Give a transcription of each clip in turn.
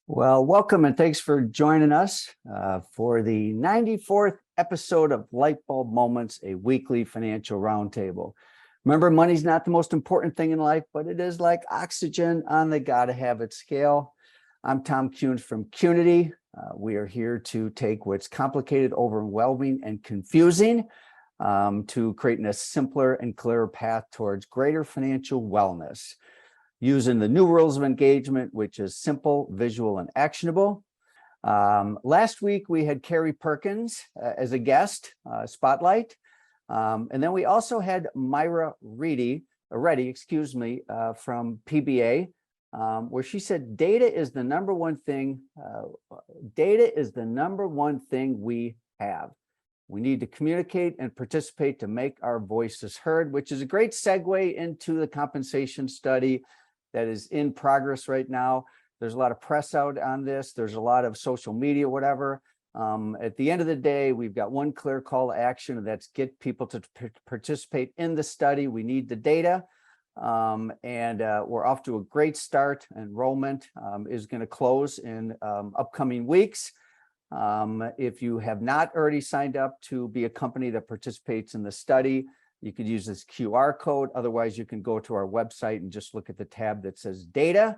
Well, welcome and thanks for joining us for the 94th episode of Lightbulb Moments, a weekly financial roundtable. Remember, money's not the most important thing in life, but it is like oxygen on the gotta have it scale. I'm Tom Kuhn from Qnity. We are here to take what's complicated, overwhelming, and confusing to creating a simpler and clearer path towards greater financial wellness, using the new rules of engagement, which is simple, visual, and actionable. Last week, we had Carrie Perkins as a guest spotlight. And then we also had Myra Reddy, from PBA, where she said data is the number one thing. Data is the number one thing we have. We need to communicate and participate to make our voices heard, which is a great segue into the compensation study that is in progress right now. There's a lot of press out on this. There's a lot of social media, whatever. At the end of the day, we've got one clear call to action, and that's get people to participate in the study. We need the data, and we're off to a great start. Enrollment is going to close in upcoming weeks. If you have not already signed up to be a company that participates in the study, you could use this QR code. Otherwise, you can go to our website and just look at the tab that says data.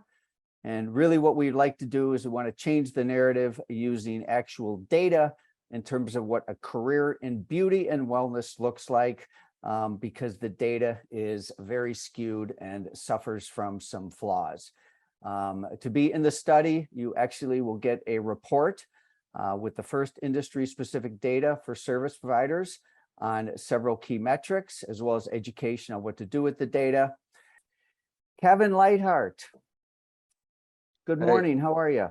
And really what we'd like to do is we want to change the narrative using actual data in terms of what a career in beauty and wellness looks like, because the data is very skewed and suffers from some flaws. To be in the study, you actually will get a report with the first industry-specific data for service providers on several key metrics, as well as education on what to do with the data. Kevin Lightheart, good morning. Hey. How are you?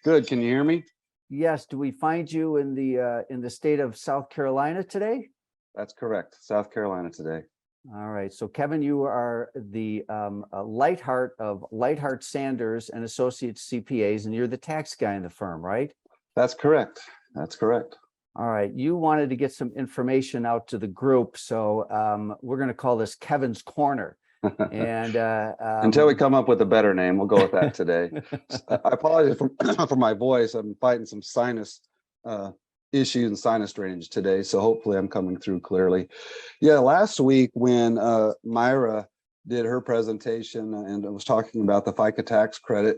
Good. Can you hear me? Yes. Do we find you in the state of South Carolina today? That's correct. South Carolina today. All right. So Kevin, you are the Lightheart of Lightheart Sanders and Associates CPAs, and you're the tax guy in the firm, right? That's correct. That's correct. All right. You wanted to get some information out to the group, so we're going to call this Kevin's Corner. And until we come up with a better name, we'll go with that today. I apologize for my voice. I'm fighting some sinus issues and sinus drainage today, so hopefully I'm coming through clearly. Yeah, last week when Myra did her presentation and was talking about the FICA tax credit,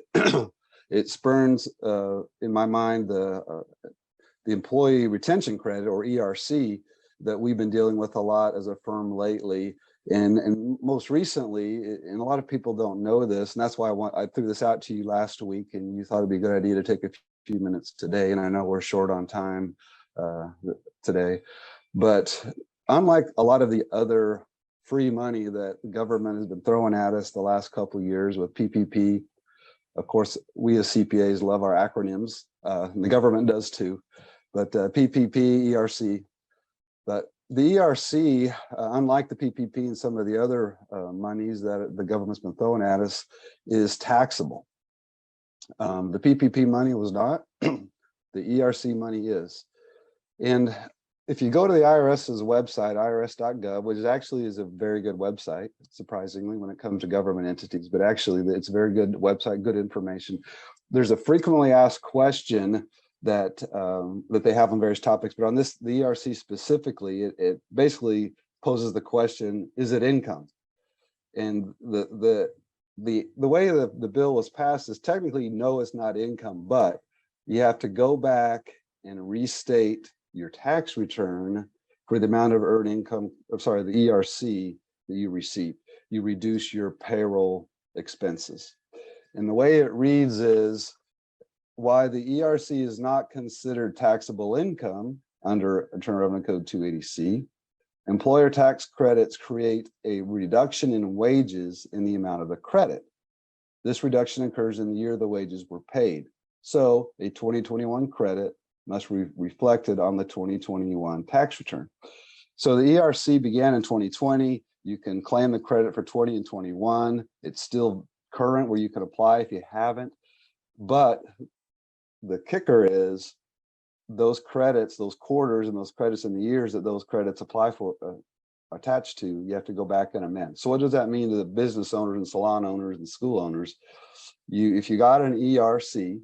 it spurns in my mind the employee retention credit, or ERC, that we've been dealing with a lot as a firm lately. And most recently, and a lot of people don't know this, and that's why I threw this out to you last week, and you thought it'd be a good idea to take a few minutes today. And I know we're short on time today, but unlike a lot of the other free money that the government has been throwing at us the last couple of years with PPP, of course, we as CPAs love our acronyms, and the government does too, but PPP, ERC. But the ERC, unlike the PPP and some of the other monies that the government's been throwing at us, is taxable. The PPP money was not. The ERC money is. And if you go to the IRS's website, irs.gov, which actually is a very good website, surprisingly, when it comes to government entities, but actually it's a very good website, good information. There's a frequently asked question that that they have on various topics, but on the ERC specifically, it basically poses the question: is it income? And the way the bill was passed is technically no, it's not income, but you have to go back and restate your tax return for the amount of earned income. I'm sorry, the ERC that you receive. You reduce your payroll expenses, and the way it reads is, why the ERC is not considered taxable income under Internal Revenue Code 280C, employer tax credits create a reduction in wages in the amount of the credit. This reduction occurs in the year the wages were paid. So a 2021 credit must be reflected on the 2021 tax return. So the ERC began in 2020. You can claim the credit for 20 and 21. It's still current where you can apply if you haven't, but the kicker is those credits, those quarters, and those credits in the years that those credits apply for, attached to, you have to go back and amend. So what does that mean to the business owners and salon owners and school owners? If you got an ERC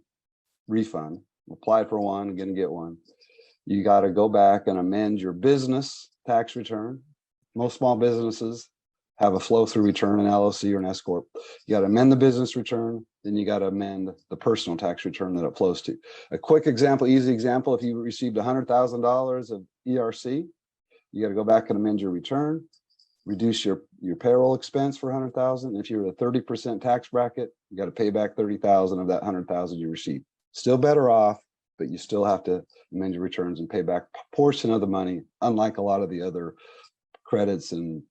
refund, applied for one, going to get one, you got to go back and amend your business tax return. Most small businesses have a flow-through return, an LLC or an S Corp. You got to amend the business return, then you got to amend the personal tax return that it flows to. A quick example, easy example, if you received $100,000 of ERC, you got to go back and amend your return, reduce your payroll expense for 100,000. If you're a 30% tax bracket, you got to pay back 30,000 of that 100,000 you received. Still better off, but you still have to amend your returns and pay back a portion of the money, unlike a lot of the other credits and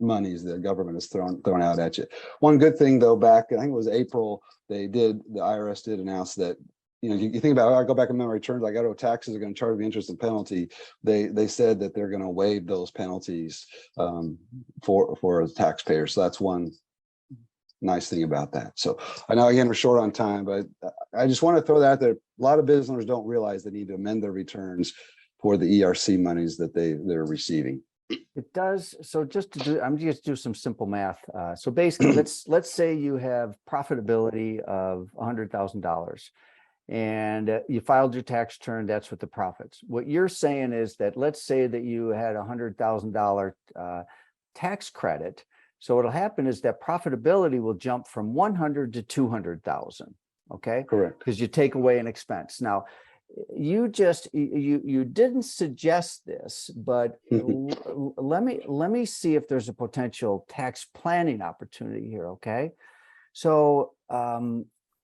monies the government has thrown out at you. One good thing though, back, I think it was April, the IRS did announce that, you think about, I go back and amend my returns, I got to taxes are going to charge me interest and penalty. They said that they're going to waive those penalties for the taxpayer. So that's one nice thing about that. So I know again we're short on time, but I just want to throw that out there. A lot of business owners don't realize they need to amend their returns for the ERC monies that they're receiving. It does. So I'm just do some simple math. So basically, let's say you have profitability of $100,000 and you filed your tax return. That's what the profits. What you're saying is that let's say that you had $100,000 tax credit. So what'll happen is that profitability will jump from 100 to 200,000. Okay. Correct. Because you take away an expense. Now, you didn't suggest this, but let me see if there's a potential tax planning opportunity here. Okay. So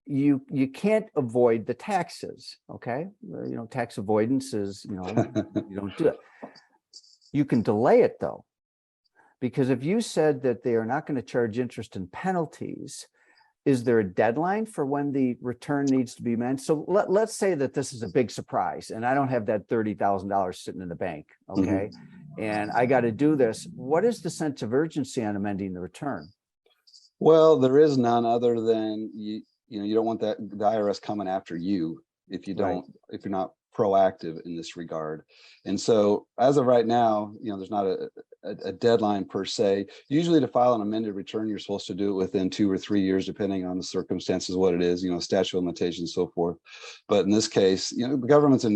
you can't avoid the taxes. Okay. Tax avoidance is, you don't do it. You can delay it though, because if you said that they are not going to charge interest and penalties, is there a deadline for when the return needs to be amended? So let's say that this is a big surprise and I don't have that $30,000 sitting in the bank, okay? And I got to do this. What is the sense of urgency on amending the return? Well, there is none other than you don't want the IRS coming after you if you don't, if you're not proactive in this regard. And so as of right now, there's not a deadline per se. Usually to file an amended return, you're supposed to do it within 2 or 3 years, depending on the circumstances, what it is, statute of limitations, so forth. But in this case, the government's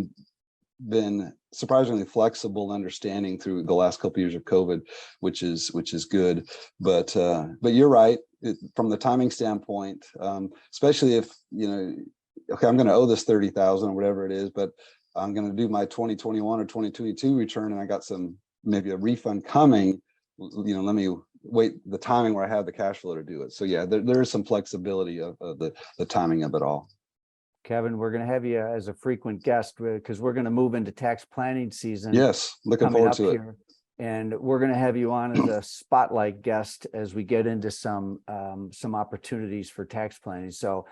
been surprisingly flexible and understanding through the last couple of years of COVID, which is good. But you're right, from the timing standpoint, especially if, okay, I'm going to owe this 30,000 or whatever it is, but I'm going to do my 2021 or 2022 return and I got maybe a refund coming, let me wait the timing where I have the cash flow to do it. So yeah, there is some flexibility of the timing of it all. Kevin, we're going to have you as a frequent guest because we're going to move into tax planning season. Yes, looking forward to it. And we're going to have you on as a spotlight guest as we get into some opportunities for tax planning. So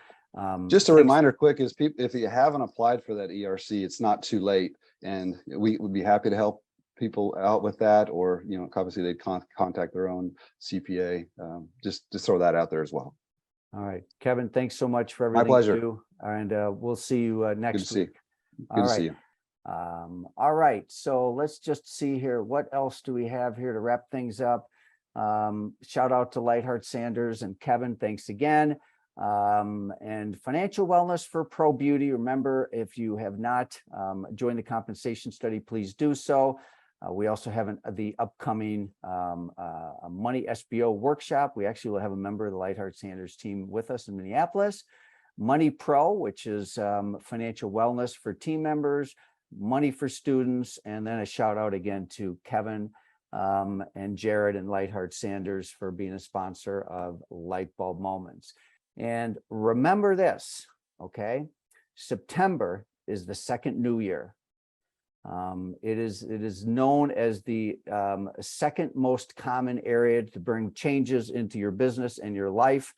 just a reminder quick is if you haven't applied for that ERC, it's not too late. And we would be happy to help people out with that, or, obviously they'd contact their own CPA. Just throw that out there as well. All right, Kevin, thanks so much for everything. My pleasure. You do. And we'll see you next week. Good to see you. All right, so let's just see here. What else do we have here to wrap things up? Shout out to Lightheart Sanders and Kevin. Thanks again. And financial wellness for Pro Beauty. Remember, if you have not joined the compensation study, please do so. We also have the upcoming Money SBO workshop. We actually will have a member of the Lightheart Sanders team with us in Minneapolis. Money Pro, which is financial wellness for team members, money for students, and then a shout out again to Kevin and Jared and Lightheart Sanders for being a sponsor of Lightbulb Moments. And remember this, okay? September is the second new year. It is known as the second most common area to bring changes into your business and your life.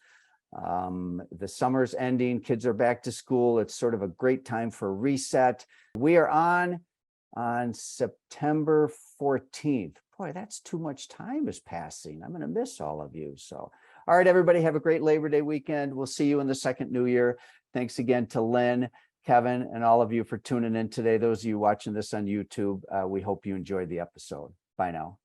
The summer's ending, kids are back to school. It's sort of a great time for reset. We are on September 14th. Boy, that's too much time is passing. I'm going to miss all of you. So, all right, everybody, have a great Labor Day weekend. We'll see you in the second new year. Thanks again to Lynn, Kevin, and all of you for tuning in today. Those of you watching this on YouTube, we hope you enjoyed the episode. Bye now.